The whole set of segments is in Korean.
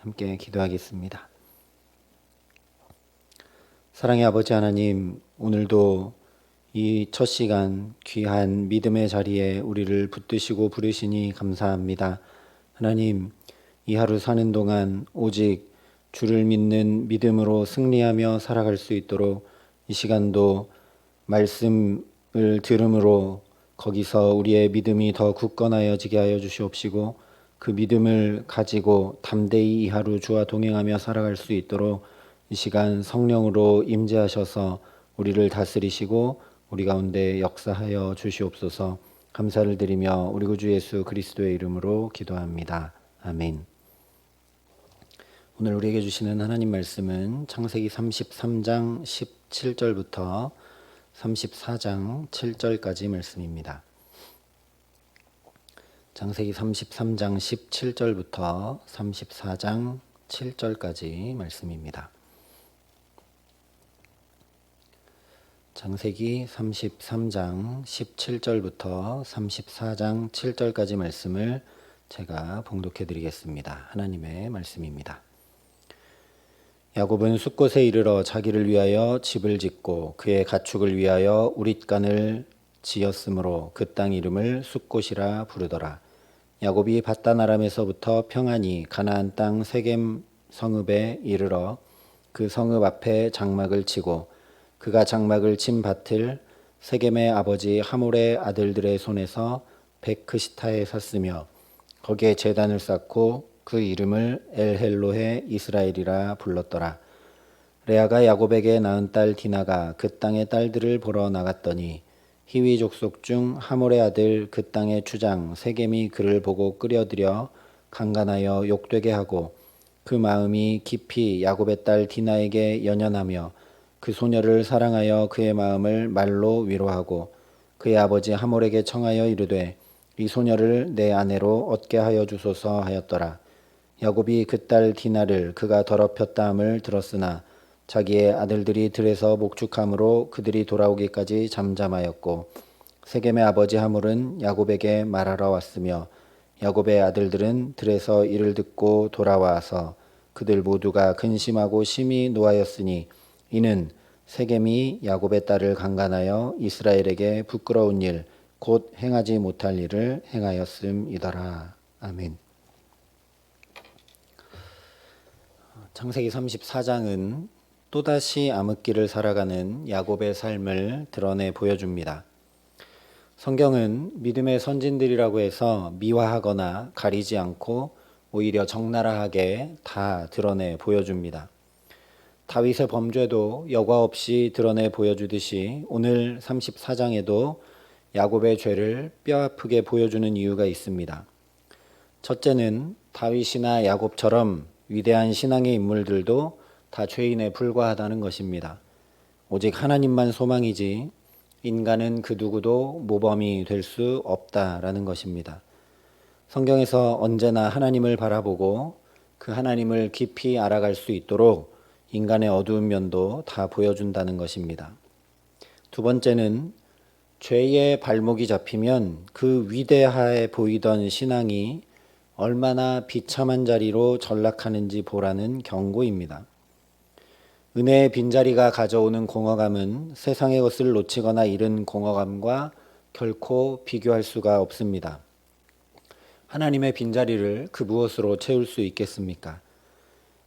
함께 기도하겠습니다. 사랑의 아버지 하나님, 오늘도 이 첫 시간 귀한 믿음의 자리에 우리를 붙드시고 부르시니 감사합니다. 하나님, 이 하루 사는 동안 오직 주를 믿는 믿음으로 승리하며 살아갈 수 있도록 이 시간도 말씀을 들음으로 거기서 우리의 믿음이 더 굳건하여지게 하여 주시옵시고, 그 믿음을 가지고 담대히 이 하루 주와 동행하며 살아갈 수 있도록 이 시간 성령으로 임재하셔서 우리를 다스리시고 우리 가운데 역사하여 주시옵소서. 감사를 드리며 우리 구주 예수 그리스도의 이름으로 기도합니다. 아멘. 오늘 우리에게 주시는 하나님 말씀은 창세기 33장 17절부터 34장 7절까지 말씀입니다. 창세기 33장 17절부터 34장 7절까지 말씀입니다. 창세기 33장 17절부터 34장 7절까지 말씀을 제가 봉독해 드리겠습니다. 하나님의 말씀입니다. 야곱은 숫곳에 이르러 자기를 위하여 집을 짓고 그의 가축을 위하여 우릿간을 지었으므로 그 땅 이름을 숫곳이라 부르더라. 야곱이 밧단 아람에서부터 평안히 가나안 땅 세겜 성읍에 이르러 그 성읍 앞에 장막을 치고 그가 장막을 친 밭을 세겜의 아버지 하몰의 아들들의 손에서 베크시타에 샀으며 거기에 제단을 쌓고 그 이름을 엘헬로헤 이스라엘이라 불렀더라. 레아가 야곱에게 낳은 딸 디나가 그 땅의 딸들을 보러 나갔더니 히위 족속 중 하몰의 아들 그 땅의 주장 세겜이 그를 보고 끌어들여 강간하여 욕되게 하고 그 마음이 깊이 야곱의 딸 디나에게 연연하며 그 소녀를 사랑하여 그의 마음을 말로 위로하고 그의 아버지 하몰에게 청하여 이르되 이 소녀를 내 아내로 얻게 하여 주소서 하였더라. 야곱이 그 딸 디나를 그가 더럽혔다 함을 들었으나 자기의 아들들이 들에서 목축함으로 그들이 돌아오기까지 잠잠하였고 세겜의 아버지 하몰은 야곱에게 말하러 왔으며 야곱의 아들들은 들에서 이를 듣고 돌아와서 그들 모두가 근심하고 심히 노하였으니 이는 세겜이 야곱의 딸을 강간하여 이스라엘에게 부끄러운 일 곧 행하지 못할 일을 행하였음이더라. 아멘. 창세기 34장은 또다시 암흑기를 살아가는 야곱의 삶을 드러내 보여줍니다. 성경은 믿음의 선진들이라고 해서 미화하거나 가리지 않고 오히려 적나라하게 다 드러내 보여줍니다. 다윗의 범죄도 여과 없이 드러내 보여주듯이 오늘 34장에도 야곱의 죄를 뼈아프게 보여주는 이유가 있습니다. 첫째는 다윗이나 야곱처럼 위대한 신앙의 인물들도 다 죄인에 불과하다는 것입니다. 오직 하나님만 소망이지 인간은 그 누구도 모범이 될 수 없다라는 것입니다. 성경에서 언제나 하나님을 바라보고 그 하나님을 깊이 알아갈 수 있도록 인간의 어두운 면도 다 보여준다는 것입니다. 두 번째는 죄의 발목이 잡히면 그 위대하게 보이던 신앙이 얼마나 비참한 자리로 전락하는지 보라는 경고입니다. 은혜의 빈자리가 가져오는 공허감은 세상의 것을 놓치거나 잃은 공허감과 결코 비교할 수가 없습니다. 하나님의 빈자리를 그 무엇으로 채울 수 있겠습니까?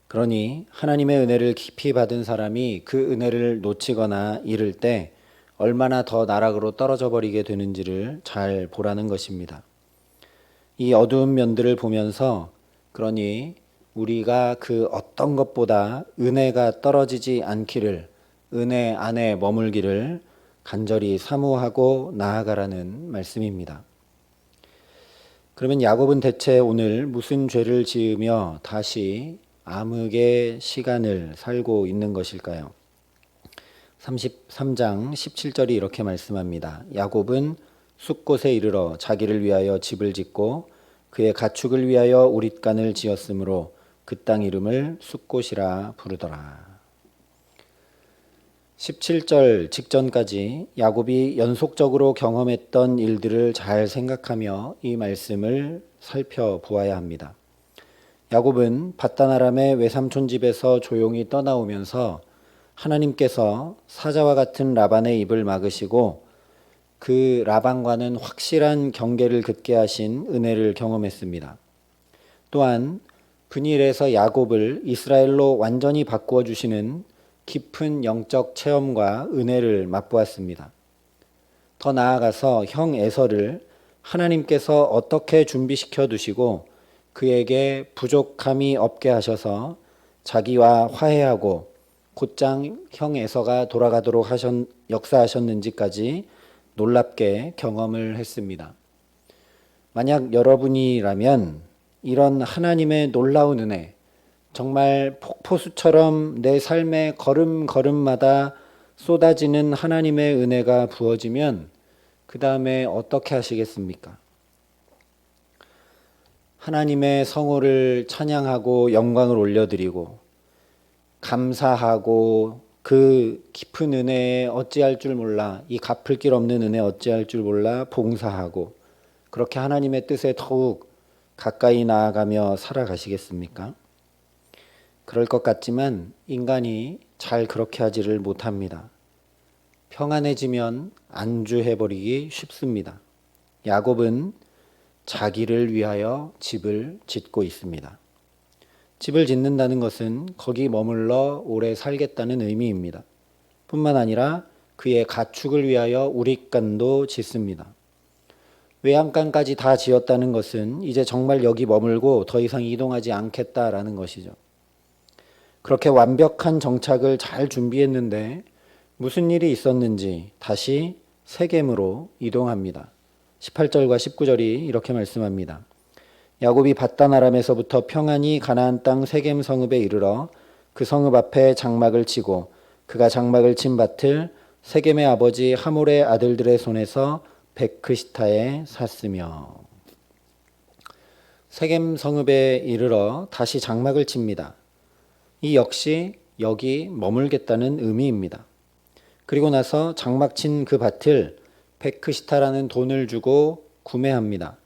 그러니 하나님의 은혜를 깊이 받은 사람이 그 은혜를 놓치거나 잃을 때 얼마나 더 나락으로 떨어져 버리게 되는지를 잘 보라는 것입니다. 이 어두운 면들을 보면서 그러니 우리가 그 어떤 것보다 은혜가 떨어지지 않기를, 은혜 안에 머물기를 간절히 사모하고 나아가라는 말씀입니다. 그러면 야곱은 대체 오늘 무슨 죄를 지으며 다시 암흑의 시간을 살고 있는 것일까요? 33장 17절이 이렇게 말씀합니다. 야곱은 숫곳에 이르러 자기를 위하여 집을 짓고 그의 가축을 위하여 우릿간을 지었으므로 그 땅 이름을 숫곳이라 부르더라. 17절 직전까지 야곱이 연속적으로 경험했던 일들을 잘 생각하며 이 말씀을 살펴보아야 합니다. 야곱은 밧단 아람의 외삼촌 집에서 조용히 떠나오면서 하나님께서 사자와 같은 라반의 입을 막으시고 그 라반과는 확실한 경계를 긋게 하신 은혜를 경험했습니다. 또한 분일에서 야곱을 이스라엘로 완전히 바꾸어 주시는 깊은 영적 체험과 은혜를 맛보았습니다. 더 나아가서 형 에서를 하나님께서 어떻게 준비시켜 두시고 그에게 부족함이 없게 하셔서 자기와 화해하고 곧장 형 에서가 돌아가도록 역사하셨는지까지 놀랍게 경험을 했습니다. 만약 여러분이라면 이런 하나님의 놀라운 은혜, 정말 폭포수처럼 내 삶의 걸음걸음마다 쏟아지는 하나님의 은혜가 부어지면 그 다음에 어떻게 하시겠습니까? 하나님의 성호를 찬양하고 영광을 올려드리고 감사하고 그 깊은 은혜에 어찌할 줄 몰라, 이 갚을 길 없는 은혜 어찌할 줄 몰라 봉사하고 그렇게 하나님의 뜻에 더욱 가까이 나아가며 살아가시겠습니까? 그럴 것 같지만 인간이 잘 그렇게 하지를 못합니다. 평안해지면 안주해버리기 쉽습니다. 야곱은 자기를 위하여 집을 짓고 있습니다. 집을 짓는다는 것은 거기 머물러 오래 살겠다는 의미입니다. 뿐만 아니라 그의 가축을 위하여 우릿간도 짓습니다. 외양간까지 다 지었다는 것은 이제 정말 여기 머물고 더 이상 이동하지 않겠다라는 것이죠. 그렇게 완벽한 정착을 잘 준비했는데 무슨 일이 있었는지 다시 세겜으로 이동합니다. 18절과 19절이 이렇게 말씀합니다. 야곱이 밧단 아람에서부터 평안히 가나안 땅 세겜 성읍에 이르러 그 성읍 앞에 장막을 치고 그가 장막을 친 밭을 세겜의 아버지 하몰의 아들들의 손에서 베크시타에 샀으며. 세겜 성읍에 이르러 다시 장막을 칩니다. 이 역시 여기 머물겠다는 의미입니다. 그리고 나서 장막 친 그 밭을 베크시타라는 돈을 주고 구매합니다.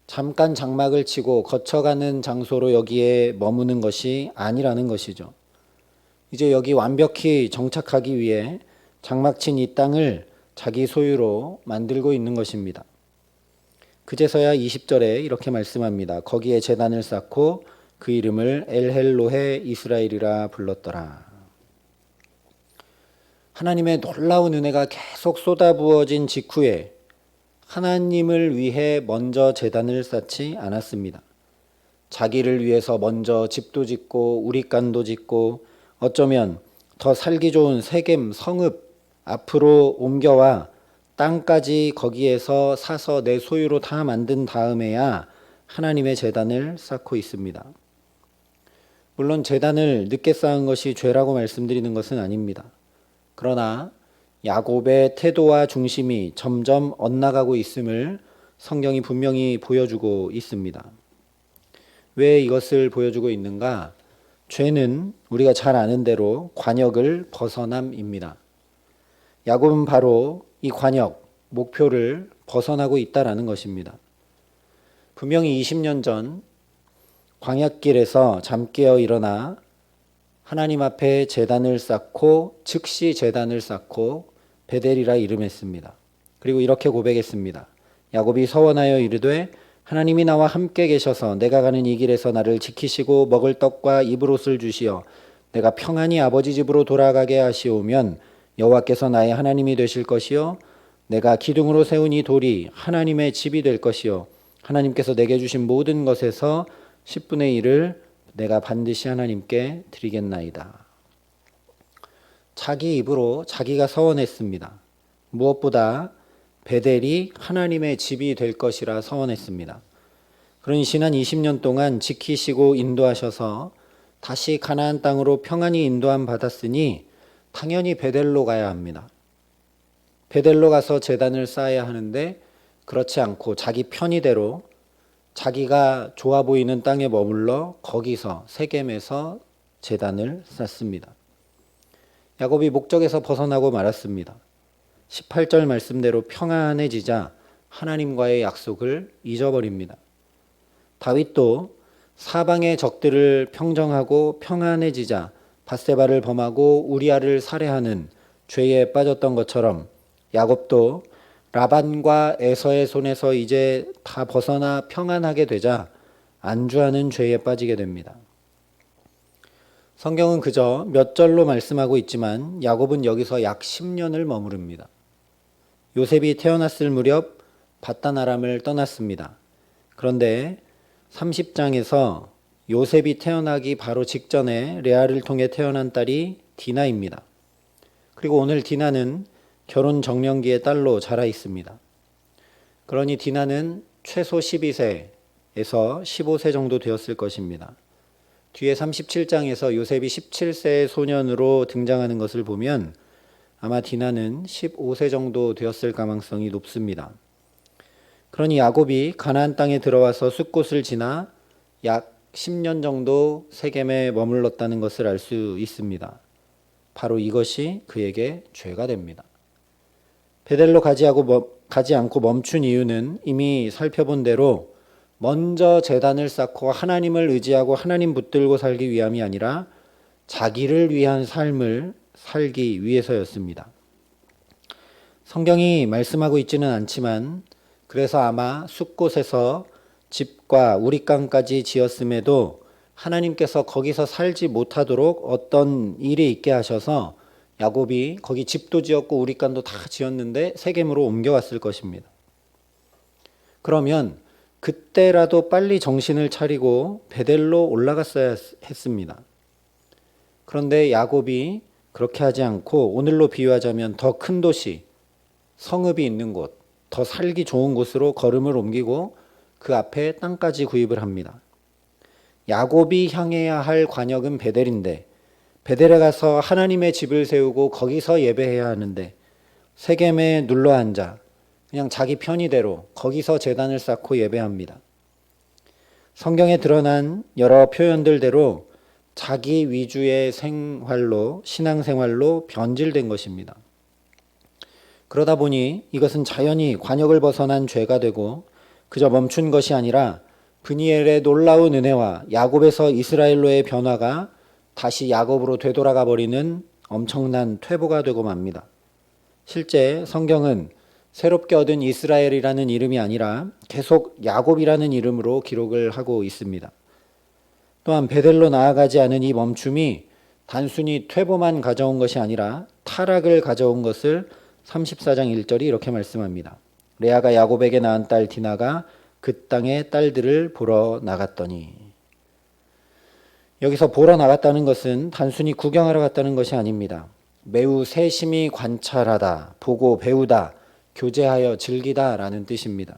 잠깐 장막을 치고 거쳐가는 장소로 여기에 머무는 것이 아니라는 것이죠. 이제 여기 완벽히 정착하기 위해 장막 친 이 땅을 자기 소유로 만들고 있는 것입니다. 그제서야 20절에 이렇게 말씀합니다. 거기에 제단을 쌓고 그 이름을 엘헬로헤 이스라엘이라 불렀더라. 하나님의 놀라운 은혜가 계속 쏟아부어진 직후에 하나님을 위해 먼저 제단을 쌓지 않았습니다. 자기를 위해서 먼저 집도 짓고 우릿간도 짓고 어쩌면 더 살기 좋은 세겜 성읍 앞으로 옮겨와 땅까지 거기에서 사서 내 소유로 다 만든 다음에야 하나님의 제단을 쌓고 있습니다. 물론 제단을 늦게 쌓은 것이 죄라고 말씀드리는 것은 아닙니다. 그러나 야곱의 태도와 중심이 점점 엇나가고 있음을 성경이 분명히 보여주고 있습니다. 왜 이것을 보여주고 있는가? 죄는 우리가 잘 아는 대로 관역을 벗어남입니다. 야곱은 바로 이 관역, 목표를 벗어나고 있다라는 것입니다. 분명히 20년 전 광야길에서 잠깨어 일어나 하나님 앞에 제단을 쌓고 즉시 제단을 쌓고 베델이라 이름했습니다. 그리고 이렇게 고백했습니다. 야곱이 서원하여 이르되 하나님이 나와 함께 계셔서 내가 가는 이 길에서 나를 지키시고 먹을 떡과 입을 옷을 주시어 내가 평안히 아버지 집으로 돌아가게 하시오면 여호와께서 나의 하나님이 되실 것이요 내가 기둥으로 세운 이 돌이 하나님의 집이 될 것이요 하나님께서 내게 주신 모든 것에서 10분의 1을 내가 반드시 하나님께 드리겠나이다. 자기 입으로 자기가 서원했습니다. 무엇보다 베델이 하나님의 집이 될 것이라 서원했습니다. 그러니 지난 20년 동안 지키시고 인도하셔서 다시 가나안 땅으로 평안히 인도함 받았으니 당연히 베델로 가야 합니다. 베델로 가서 제단을 쌓아야 하는데 그렇지 않고 자기 편의대로 자기가 좋아 보이는 땅에 머물러 거기서 세겜에서 제단을 쌓습니다. 야곱이 목적에서 벗어나고 말았습니다. 18절 말씀대로 평안해지자 하나님과의 약속을 잊어버립니다. 다윗도 사방의 적들을 평정하고 평안해지자 밧세바를 범하고 우리아를 살해하는 죄에 빠졌던 것처럼 야곱도 라반과 에서의 손에서 이제 다 벗어나 평안하게 되자 안주하는 죄에 빠지게 됩니다. 성경은 그저 몇 절로 말씀하고 있지만 야곱은 여기서 약 10년을 머무릅니다. 요셉이 태어났을 무렵 밧단 아람을 떠났습니다. 그런데 30장에서 요셉이 태어나기 바로 직전에 레아를 통해 태어난 딸이 디나입니다. 그리고 오늘 디나는 결혼 정년기의 딸로 자라 있습니다. 그러니 디나는 최소 12세에서 15세 정도 되었을 것입니다. 뒤에 37장에서 요셉이 17세의 소년으로 등장하는 것을 보면 아마 디나는 15세 정도 되었을 가능성이 높습니다. 그러니 야곱이 가나안 땅에 들어와서 숫곳을 지나 약 10년 정도 세겜에 머물렀다는 것을 알 수 있습니다. 바로 이것이 그에게 죄가 됩니다. 베델로 가지 않고 멈춘 이유는 이미 살펴본 대로 먼저 제단을 쌓고 하나님을 의지하고 하나님 붙들고 살기 위함이 아니라 자기를 위한 삶을 살기 위해서였습니다. 성경이 말씀하고 있지는 않지만 그래서 아마 숫곳에서 집과 우릿강까지 지었음에도 하나님께서 거기서 살지 못하도록 어떤 일이 있게 하셔서 야곱이 거기 집도 지었고 우릿강도 다 지었는데 세겜으로 옮겨왔을 것입니다. 그러면 그때라도 빨리 정신을 차리고 베델로 올라갔어야 했습니다. 그런데 야곱이 그렇게 하지 않고 오늘로 비유하자면 더 큰 도시, 성읍이 있는 곳, 더 살기 좋은 곳으로 걸음을 옮기고 그 앞에 땅까지 구입을 합니다. 야곱이 향해야 할 관역은 베델인데 베델에 가서 하나님의 집을 세우고 거기서 예배해야 하는데 세겜에 눌러 앉아 그냥 자기 편의대로 거기서 제단을 쌓고 예배합니다. 성경에 드러난 여러 표현들대로 자기 위주의 생활로, 신앙생활로 변질된 것입니다. 그러다 보니 이것은 자연히 관역을 벗어난 죄가 되고 그저 멈춘 것이 아니라 브니엘의 놀라운 은혜와 야곱에서 이스라엘로의 변화가 다시 야곱으로 되돌아가 버리는 엄청난 퇴보가 되고 맙니다. 실제 성경은 새롭게 얻은 이스라엘이라는 이름이 아니라 계속 야곱이라는 이름으로 기록을 하고 있습니다. 또한 베델로 나아가지 않은 이 멈춤이 단순히 퇴보만 가져온 것이 아니라 타락을 가져온 것을 34장 1절이 이렇게 말씀합니다. 레아가 야곱에게 낳은 딸 디나가 그 땅의 딸들을 보러 나갔더니, 여기서 보러 나갔다는 것은 단순히 구경하러 갔다는 것이 아닙니다. 매우 세심히 관찰하다, 보고 배우다, 교제하여 즐기다 라는 뜻입니다.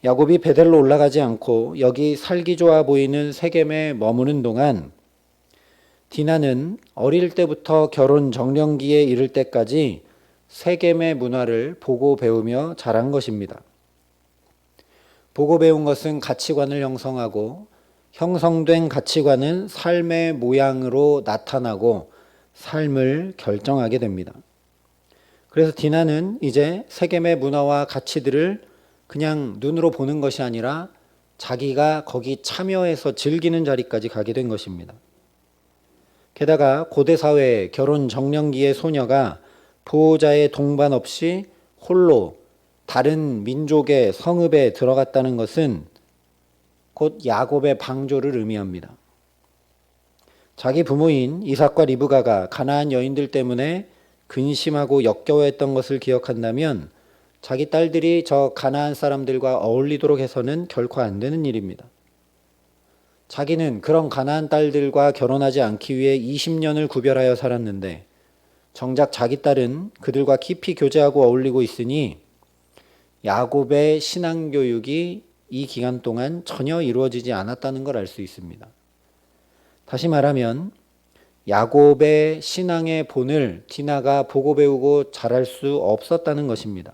야곱이 베델로 올라가지 않고 여기 살기 좋아 보이는 세겜에 머무는 동안 디나는 어릴 때부터 결혼 정년기에 이를 때까지 세겜의 문화를 보고 배우며 자란 것입니다. 보고 배운 것은 가치관을 형성하고 형성된 가치관은 삶의 모양으로 나타나고 삶을 결정하게 됩니다. 그래서 디나는 이제 세겜의 문화와 가치들을 그냥 눈으로 보는 것이 아니라 자기가 거기 참여해서 즐기는 자리까지 가게 된 것입니다. 게다가 고대 사회의 결혼 정년기의 소녀가 보호자의 동반 없이 홀로 다른 민족의 성읍에 들어갔다는 것은 곧 야곱의 방조를 의미합니다. 자기 부모인 이삭과 리브가가 가나안 여인들 때문에 근심하고 역겨워했던 것을 기억한다면 자기 딸들이 저 가나안 사람들과 어울리도록 해서는 결코 안 되는 일입니다. 자기는 그런 가나안 딸들과 결혼하지 않기 위해 20년을 구별하여 살았는데 정작 자기 딸은 그들과 깊이 교제하고 어울리고 있으니 야곱의 신앙교육이 이 기간 동안 전혀 이루어지지 않았다는 걸 알 수 있습니다. 다시 말하면 야곱의 신앙의 본을 디나가 보고 배우고 잘할 수 없었다는 것입니다.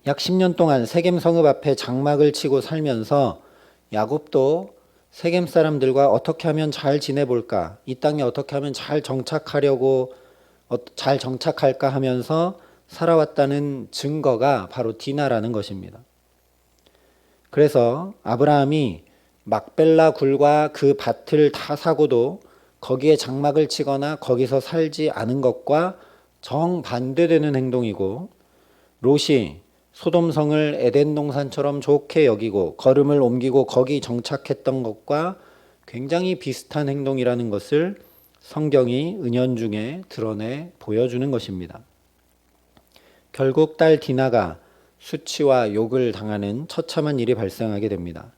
약 10년 동안 세겜 성읍 앞에 장막을 치고 살면서 야곱도 세겜 사람들과 어떻게 하면 잘 지내볼까, 이 땅에 어떻게 하면 잘 정착할까 하면서 살아왔다는 증거가 바로 디나라는 것입니다. 그래서 아브라함이 막벨라 굴과 그 밭을 다 사고도 거기에 장막을 치거나 거기서 살지 않은 것과 정반대되는 행동이고, 롯이 소돔성을 에덴 동산처럼 좋게 여기고 걸음을 옮기고 거기 정착했던 것과 굉장히 비슷한 행동이라는 것을 성경이 은연중에 드러내 보여주는 것입니다. 결국 딸 디나가 수치와 욕을 당하는 처참한 일이 발생하게 됩니다.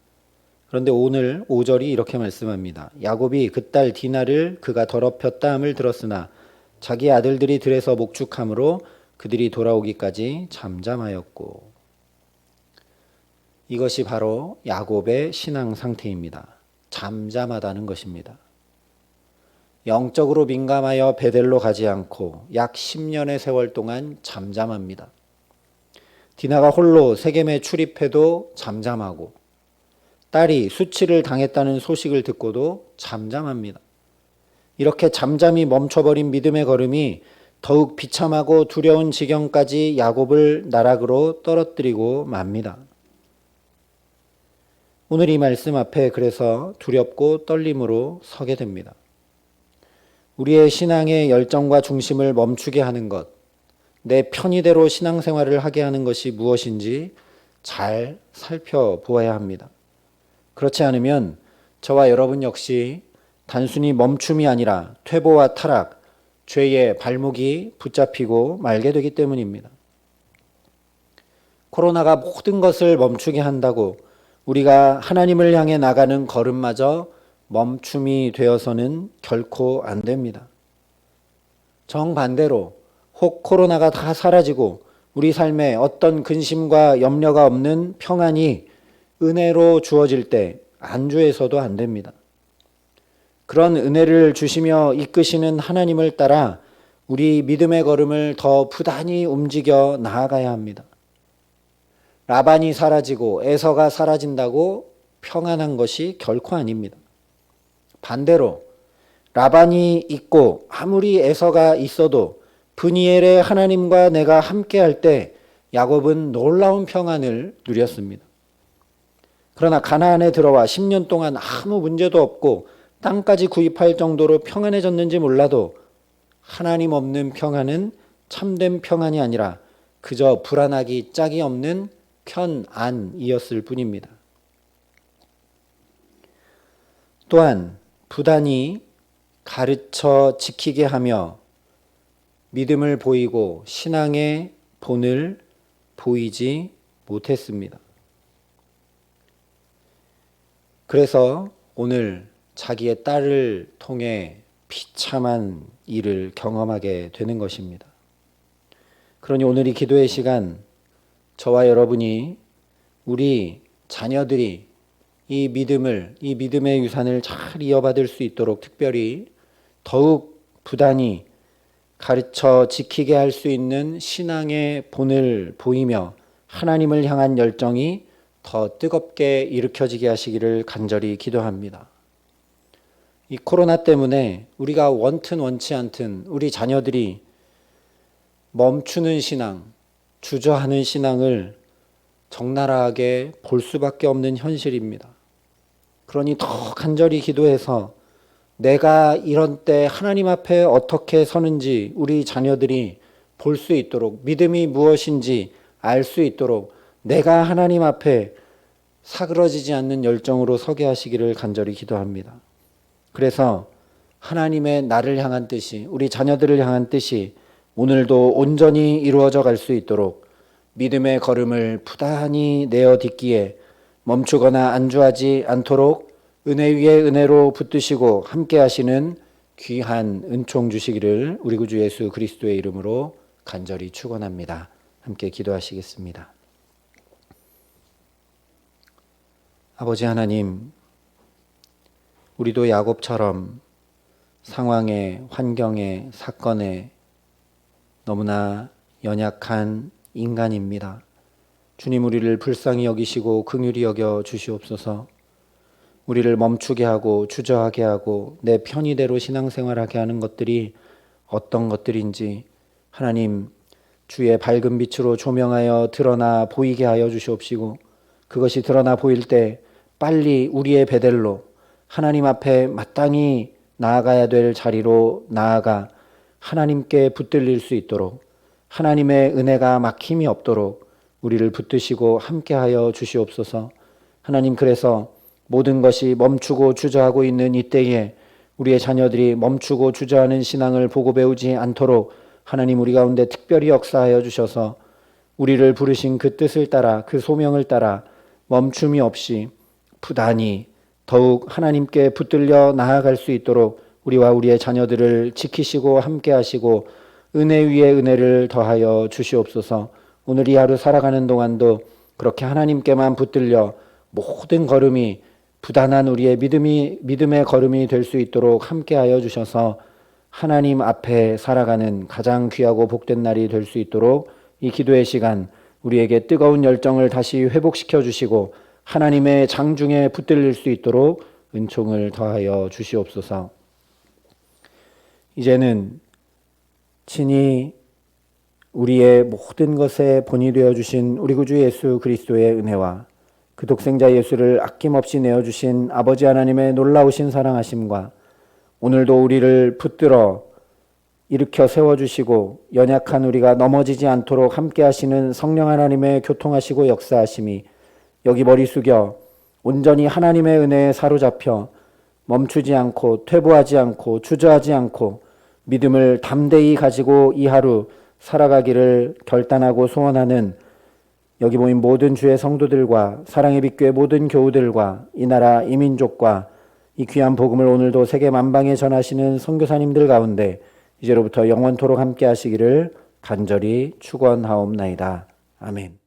그런데 오늘 5절이 이렇게 말씀합니다. 야곱이 그 딸 디나를 그가 더럽혔다 함을 들었으나 자기 아들들이 들에서 목축함으로 그들이 돌아오기까지 잠잠하였고. 이것이 바로 야곱의 신앙 상태입니다. 잠잠하다는 것입니다. 영적으로 민감하여 베델로 가지 않고 약 10년의 세월 동안 잠잠합니다. 디나가 홀로 세겜에 출입해도 잠잠하고, 딸이 수치를 당했다는 소식을 듣고도 잠잠합니다. 이렇게 잠잠히 멈춰버린 믿음의 걸음이 더욱 비참하고 두려운 지경까지 야곱을 나락으로 떨어뜨리고 맙니다. 오늘 이 말씀 앞에 그래서 두렵고 떨림으로 서게 됩니다. 우리의 신앙의 열정과 중심을 멈추게 하는 것, 내 편의대로 신앙생활을 하게 하는 것이 무엇인지 잘 살펴보아야 합니다. 그렇지 않으면 저와 여러분 역시 단순히 멈춤이 아니라 퇴보와 타락, 죄의 발목이 붙잡히고 말게 되기 때문입니다. 코로나가 모든 것을 멈추게 한다고 우리가 하나님을 향해 나가는 걸음마저 멈춤이 되어서는 결코 안 됩니다. 정반대로 혹 코로나가 다 사라지고 우리 삶에 어떤 근심과 염려가 없는 평안이 은혜로 주어질 때 안주해서도 안 됩니다. 그런 은혜를 주시며 이끄시는 하나님을 따라 우리 믿음의 걸음을 더 부단히 움직여 나아가야 합니다. 라반이 사라지고 에서가 사라진다고 평안한 것이 결코 아닙니다. 반대로 라반이 있고 아무리 에서가 있어도 브니엘의 하나님과 내가 함께할 때 야곱은 놀라운 평안을 누렸습니다. 그러나 가나안에 들어와 10년 동안 아무 문제도 없고 땅까지 구입할 정도로 평안해졌는지 몰라도 하나님 없는 평안은 참된 평안이 아니라 그저 불안하기 짝이 없는 편안이었을 뿐입니다. 또한 부단히 가르쳐 지키게 하며 믿음을 보이고 신앙의 본을 보이지 못했습니다. 그래서 오늘 자기의 딸을 통해 비참한 일을 경험하게 되는 것입니다. 그러니 오늘 이 기도의 시간, 저와 여러분이 우리 자녀들이 이 믿음의 유산을 잘 이어받을 수 있도록 특별히 더욱 부단히 가르쳐 지키게 할 수 있는 신앙의 본을 보이며 하나님을 향한 열정이 더 뜨겁게 일으켜지게 하시기를 간절히 기도합니다. 이 코로나 때문에 우리가 원튼 원치 않든 우리 자녀들이 멈추는 신앙, 주저하는 신앙을 적나라하게 볼 수밖에 없는 현실입니다. 그러니 더 간절히 기도해서 내가 이런 때 하나님 앞에 어떻게 서는지 우리 자녀들이 볼 수 있도록, 믿음이 무엇인지 알 수 있도록 내가 하나님 앞에 사그러지지 않는 열정으로 서게 하시기를 간절히 기도합니다. 그래서 하나님의 나를 향한 뜻이, 우리 자녀들을 향한 뜻이 오늘도 온전히 이루어져 갈 수 있도록 믿음의 걸음을 부단히 내어 딛기에 멈추거나 안주하지 않도록 은혜 위에 은혜로 붙드시고 함께 하시는 귀한 은총 주시기를 우리 구주 예수 그리스도의 이름으로 간절히 축원합니다. 함께 기도하시겠습니다. 아버지 하나님, 우리도 야곱처럼 상황에, 환경에, 사건에 너무나 연약한 인간입니다. 주님, 우리를 불쌍히 여기시고 긍휼히 여겨 주시옵소서. 우리를 멈추게 하고 주저하게 하고 내 편의대로 신앙생활하게 하는 것들이 어떤 것들인지 하나님 주의 밝은 빛으로 조명하여 드러나 보이게 하여 주시옵시고, 그것이 드러나 보일 때 빨리 우리의 베델로 하나님 앞에 마땅히 나아가야 될 자리로 나아가 하나님께 붙들릴 수 있도록, 하나님의 은혜가 막힘이 없도록 우리를 붙드시고 함께하여 주시옵소서. 하나님, 그래서 모든 것이 멈추고 주저하고 있는 이때에 우리의 자녀들이 멈추고 주저하는 신앙을 보고 배우지 않도록 하나님 우리 가운데 특별히 역사하여 주셔서 우리를 부르신 그 뜻을 따라, 그 소명을 따라 멈춤이 없이 부단히 더욱 하나님께 붙들려 나아갈 수 있도록 우리와 우리의 자녀들을 지키시고 함께 하시고 은혜 위에 은혜를 더하여 주시옵소서. 오늘 이 하루 살아가는 동안도 그렇게 하나님께만 붙들려 모든 걸음이 부단한 우리의 믿음의 걸음이 될 수 있도록 함께하여 주셔서 하나님 앞에 살아가는 가장 귀하고 복된 날이 될 수 있도록 이 기도의 시간 우리에게 뜨거운 열정을 다시 회복시켜 주시고 하나님의 장중에 붙들릴 수 있도록 은총을 더하여 주시옵소서. 이제는 친히 우리의 모든 것에 본이 되어 주신 우리 구주 예수 그리스도의 은혜와 그 독생자 예수를 아낌없이 내어주신 아버지 하나님의 놀라우신 사랑하심과 오늘도 우리를 붙들어 일으켜 세워주시고 연약한 우리가 넘어지지 않도록 함께 하시는 성령 하나님의 교통하시고 역사하심이 여기 머리 숙여 온전히 하나님의 은혜에 사로잡혀 멈추지 않고 퇴보하지 않고 주저하지 않고 믿음을 담대히 가지고 이 하루 살아가기를 결단하고 소원하는 여기 모인 모든 주의 성도들과 사랑의 빛교회 모든 교우들과 이 나라 이 민족과 이 귀한 복음을 오늘도 세계 만방에 전하시는 선교사님들 가운데 이제로부터 영원토록 함께 하시기를 간절히 축원하옵나이다. 아멘.